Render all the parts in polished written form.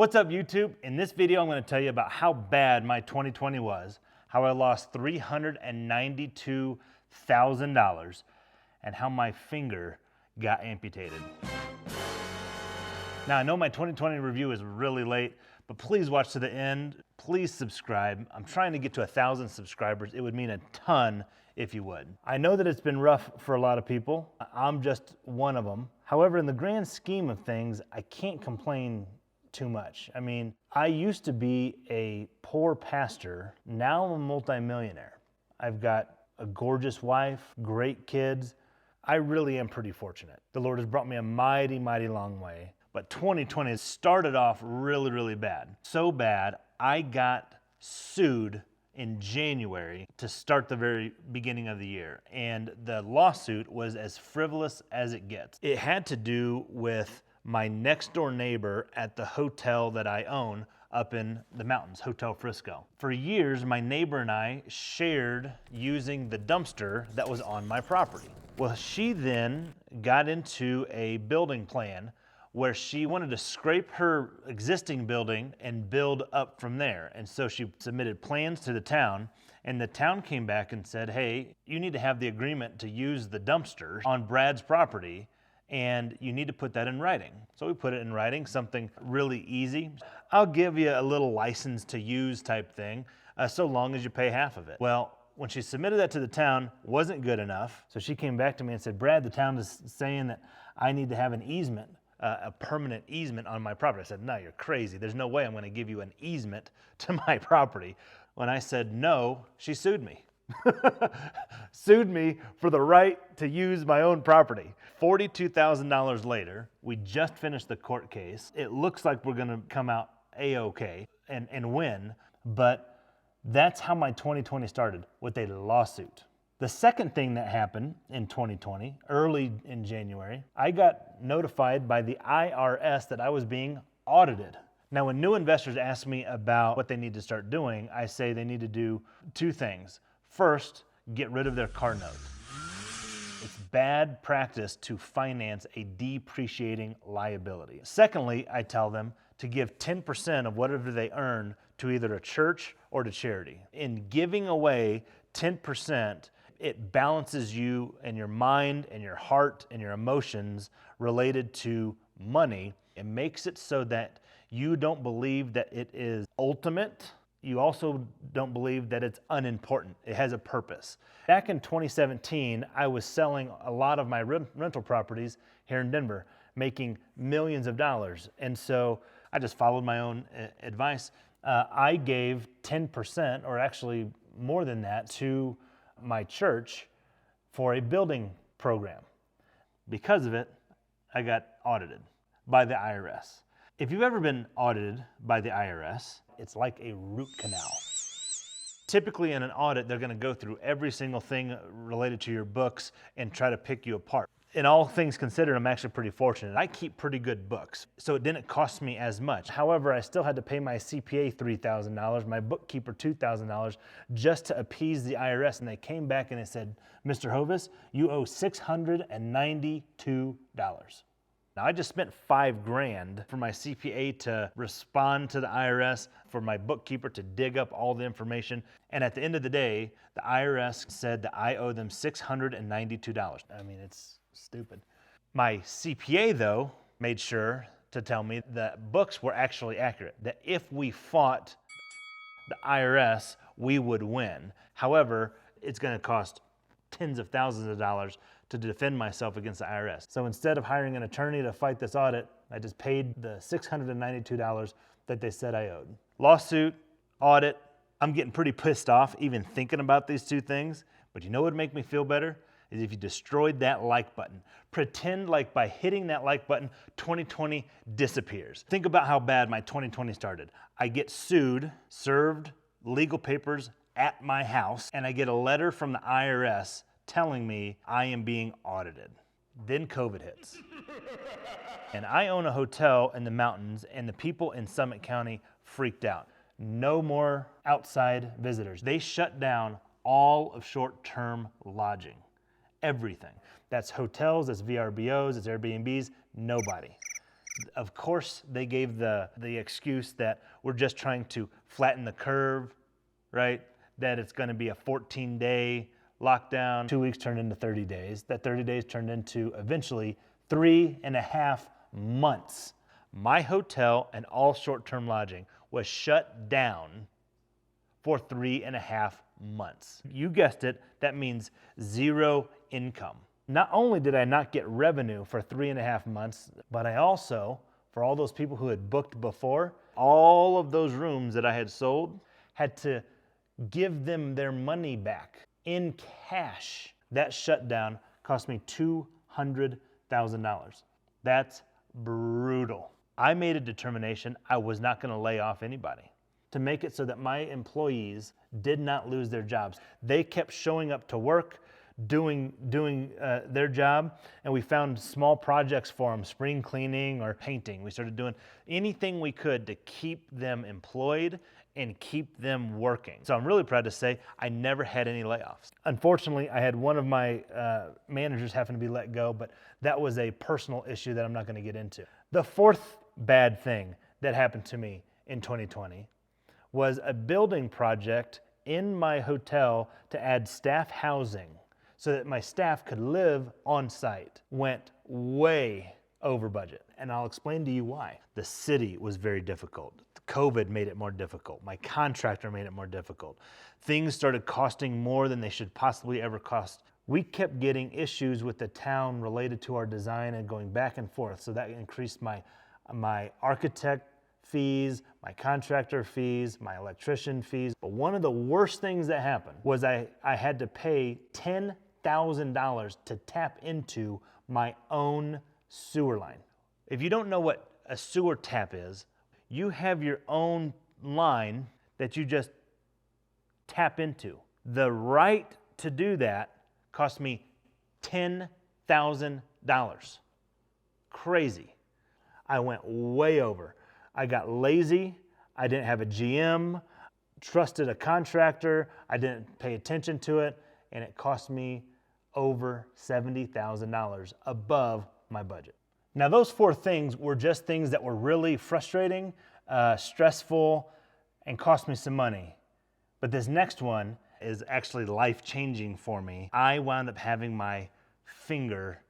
What's up, YouTube? In this video, I'm going to tell you about how bad my 2020 was, how I lost $392,000, and how my finger got amputated. Now, I know my 2020 review is really late, but please watch to the end. Please subscribe. I'm trying to get to 1,000 subscribers. It would mean a ton if you would. I know that it's been rough for a lot of people. I'm just one of them. However, in the grand scheme of things, I can't complain too much. I mean, I used to be a poor pastor. Now I'm a multimillionaire. I've got a gorgeous wife, great kids. I really am pretty fortunate. The Lord has brought me a mighty, mighty long way. But 2020 started off really, really bad. So bad, I got sued in January to start the very beginning of the year. And the lawsuit was as frivolous as it gets. It had to do with my next door neighbor at the hotel that I own up in the mountains, Hotel Frisco. For years, my neighbor and I shared using the dumpster that was on my property. Well, she then got into a building plan where she wanted to scrape her existing building and build up from there. And so she submitted plans to the town, and the town came back and said, hey, you need to have the agreement to use the dumpster on Brad's property, and you need to put that in writing. So we put it in writing, something really easy. I'll give you a little license to use type thing, so long as you pay half of it. Well, when she submitted that to the town, wasn't good enough. So she came back to me and said, Brad, the town is saying that I need to have an easement, a permanent easement on my property. I said, no, you're crazy. There's no way I'm gonna give you an easement to my property. When I said no, she sued me. Sued me for the right to use my own property. $42,000 later, we just finished the court case. It looks like we're gonna come out A-okay and win, but that's how my 2020 started, with a lawsuit. The second thing that happened in 2020, early in January, I got notified by the IRS that I was being audited. Now, when new investors ask me about what they need to start doing, I say they need to do two things. First, get rid of their car note. It's bad practice to finance a depreciating liability. Secondly, I tell them to give 10% of whatever they earn to either a church or to charity. In giving away 10%, it balances you and your mind and your heart and your emotions related to money. It makes it so that you don't believe that it is ultimate. You also don't believe that it's unimportant. It has a purpose. Back in 2017, I was selling a lot of my rental properties here in Denver, making millions of dollars. And so I just followed my own advice. I gave 10%, or actually more than that, to my church for a building program. Because of it, I got audited by the IRS. If you've ever been audited by the IRS, it's like a root canal. Typically in an audit, they're gonna go through every single thing related to your books and try to pick you apart. In all things considered, I'm actually pretty fortunate. I keep pretty good books, so it didn't cost me as much. However, I still had to pay my CPA $3,000, my bookkeeper $2,000, just to appease the IRS, and they came back and they said, Mr. Hovis, you owe $692. Now, I just spent $5,000 for my CPA to respond to the IRS, for my bookkeeper to dig up all the information, and at the end of the day, the IRS said that I owe them $692. I mean, it's stupid. My CPA, though, made sure to tell me that books were actually accurate, that if we fought the IRS, we would win. However, it's gonna cost tens of thousands of dollars to defend myself against the IRS. So instead of hiring an attorney to fight this audit, I just paid the $692 that they said I owed. Lawsuit, audit, I'm getting pretty pissed off even thinking about these two things, but you know what would make me feel better? Is if you destroyed that like button. Pretend like by hitting that like button, 2020 disappears. Think about how bad my 2020 started. I get sued, served legal papers at my house, and I get a letter from the IRS telling me I am being audited. Then COVID hits. And I own a hotel in the mountains, and the people in Summit County freaked out. No more outside visitors. They shut down all of short-term lodging. Everything. That's hotels, that's VRBOs, it's Airbnbs, nobody. Of course, they gave the excuse that we're just trying to flatten the curve, right? That it's going to be a 14-day lockdown. 2 weeks turned into 30 days. That 30 days turned into eventually 3.5 months. My hotel and all short-term lodging was shut down for 3.5 months. You guessed it, that means zero income. Not only did I not get revenue for 3.5 months, but I also, for all those people who had booked before, all of those rooms that I had sold, had to give them their money back in cash. That shutdown cost me $200,000. That's brutal. I made a determination I was not going to lay off anybody to make it so that my employees did not lose their jobs. They kept showing up to work, doing their job, and we found small projects for them, spring cleaning or painting. We started doing anything we could to keep them employed and keep them working. So I'm really proud to say I never had any layoffs. Unfortunately, I had one of my managers happen to be let go, but that was a personal issue that I'm not going to get into. The fourth bad thing that happened to me in 2020 was a building project in my hotel to add staff housing so that my staff could live on site. Went way over budget, and I'll explain to you why. The city was very difficult. COVID made it more difficult. My contractor made it more difficult. Things started costing more than they should possibly ever cost. We kept getting issues with the town related to our design and going back and forth, so that increased my architect fees, my contractor fees, my electrician fees. But one of the worst things that happened was I had to pay $10,000 to tap into my own sewer line. If you don't know what a sewer tap is, you have your own line that you just tap into. The right to do that cost me $10,000. Crazy. I went way over. I got lazy. I didn't have a GM, trusted a contractor. I didn't pay attention to it, and it cost me over $70,000 above my budget. Now, those four things were just things that were really frustrating, stressful, and cost me some money. But this next one is actually life-changing for me. I wound up having my finger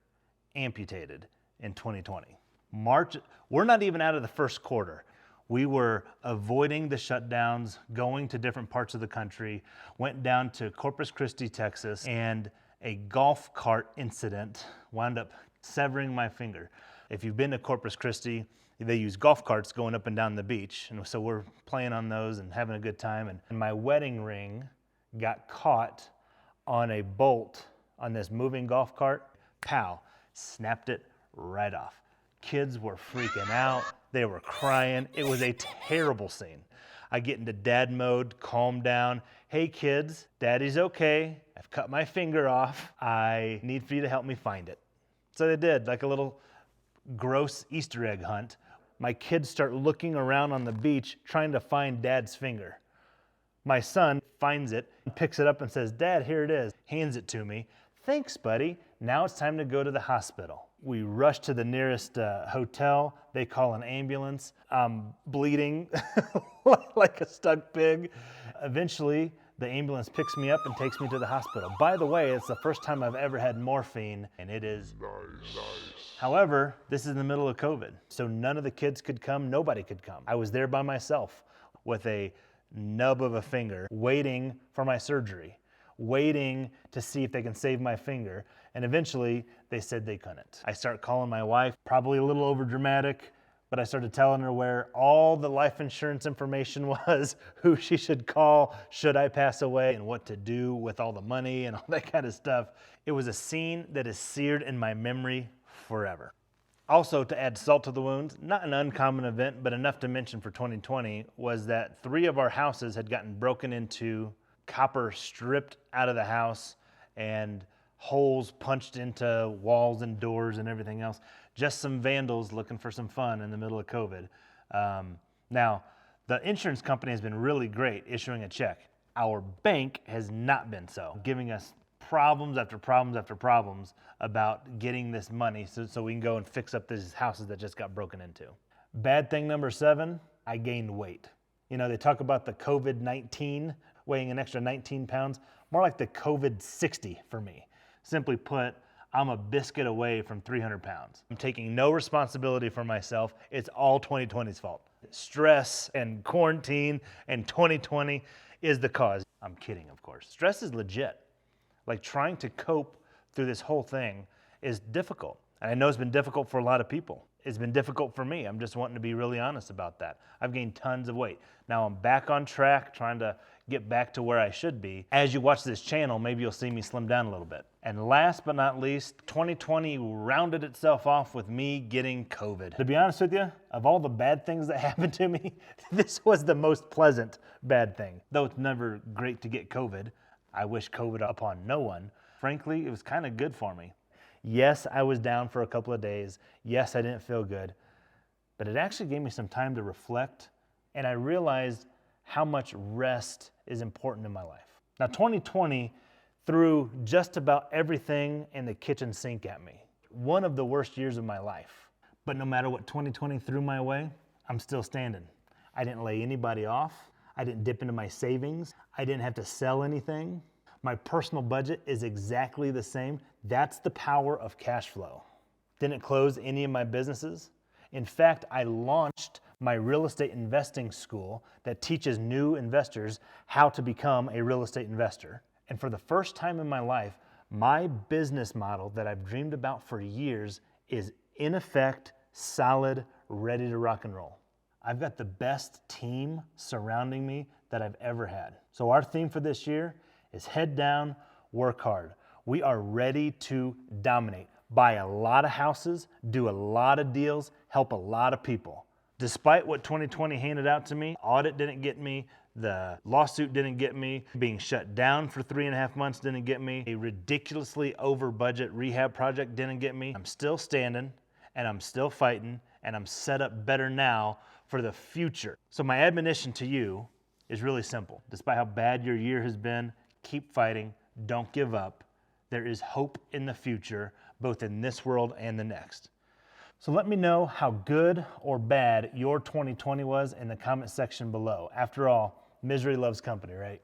amputated in 2020. March, we're not even out of the first quarter. We were avoiding the shutdowns, going to different parts of the country, went down to Corpus Christi, Texas, and a golf cart incident wound up severing my finger. If you've been to Corpus Christi, they use golf carts going up and down the beach. And so we're playing on those and having a good time. And my wedding ring got caught on a bolt on this moving golf cart. Pow, snapped it right off. Kids were freaking out. They were crying. It was a terrible scene. I get into dad mode, calm down. Hey kids, daddy's okay. I've cut my finger off. I need for you to help me find it. So they did, like a little gross Easter egg hunt. My kids start looking around on the beach trying to find dad's finger. My son finds it, picks it up and says, "Dad, here it is." Hands it to me. "Thanks, buddy. Now it's time to go to the hospital." We rush to the nearest hotel. They call an ambulance. I'm bleeding like a stuck pig. Eventually, the ambulance picks me up and takes me to the hospital. By the way, it's the first time I've ever had morphine, and it is nice. However, this is in the middle of COVID, so none of the kids could come, nobody could come. I was there by myself with a nub of a finger, waiting for my surgery, waiting to see if they can save my finger, and eventually they said they couldn't. I start calling my wife, probably a little over dramatic, but I started telling her where all the life insurance information was, who she should call should I pass away, and what to do with all the money and all that kind of stuff. It was a scene that is seared in my memory forever. Also, to add salt to the wounds, not an uncommon event, but enough to mention for 2020, was that 3 of our houses had gotten broken into, copper stripped out of the house, and holes punched into walls and doors and everything else. Just some vandals looking for some fun in the middle of COVID. Now, the insurance company has been really great issuing a check. Our bank has not been so, giving us problems after problems after problems about getting this money so we can go and fix up these houses that just got broken into. Bad thing number 7, I gained weight. You know, they talk about the COVID-19 weighing an extra 19 pounds, more like the COVID-60 for me. Simply put, I'm a biscuit away from 300 pounds. I'm taking no responsibility for myself. It's all 2020's fault. Stress and quarantine and 2020 is the cause. I'm kidding, of course. Stress is legit. Like, trying to cope through this whole thing is difficult. And I know it's been difficult for a lot of people. It's been difficult for me. I'm just wanting to be really honest about that. I've gained tons of weight. Now I'm back on track, trying to get back to where I should be. As you watch this channel, maybe you'll see me slim down a little bit. And last but not least, 2020 rounded itself off with me getting COVID. To be honest with you, of all the bad things that happened to me, this was the most pleasant bad thing. Though it's never great to get COVID, I wish COVID upon no one. Frankly, it was kind of good for me. Yes, I was down for a couple of days. Yes, I didn't feel good. But it actually gave me some time to reflect, and I realized how much rest is important in my life. Now, 2020 threw just about everything in the kitchen sink at me. One of the worst years of my life. But no matter what 2020 threw my way, I'm still standing. I didn't lay anybody off. I didn't dip into my savings. I didn't have to sell anything. My personal budget is exactly the same. That's the power of cash flow. Didn't close any of my businesses. In fact, I launched my real estate investing school that teaches new investors how to become a real estate investor. And for the first time in my life, my business model that I've dreamed about for years is in effect, solid, ready to rock and roll. I've got the best team surrounding me that I've ever had. So our theme for this year is head down, work hard. We are ready to dominate, buy a lot of houses, do a lot of deals, help a lot of people. Despite what 2020 handed out to me, audit didn't get me, the lawsuit didn't get me, being shut down for 3.5 months didn't get me, a ridiculously over budget rehab project didn't get me. I'm still standing and I'm still fighting and I'm set up better now for the future. So my admonition to you is really simple. Despite how bad your year has been, keep fighting, don't give up. There is hope in the future, both in this world and the next. So let me know how good or bad your 2020 was in the comment section below. After all, misery loves company, right?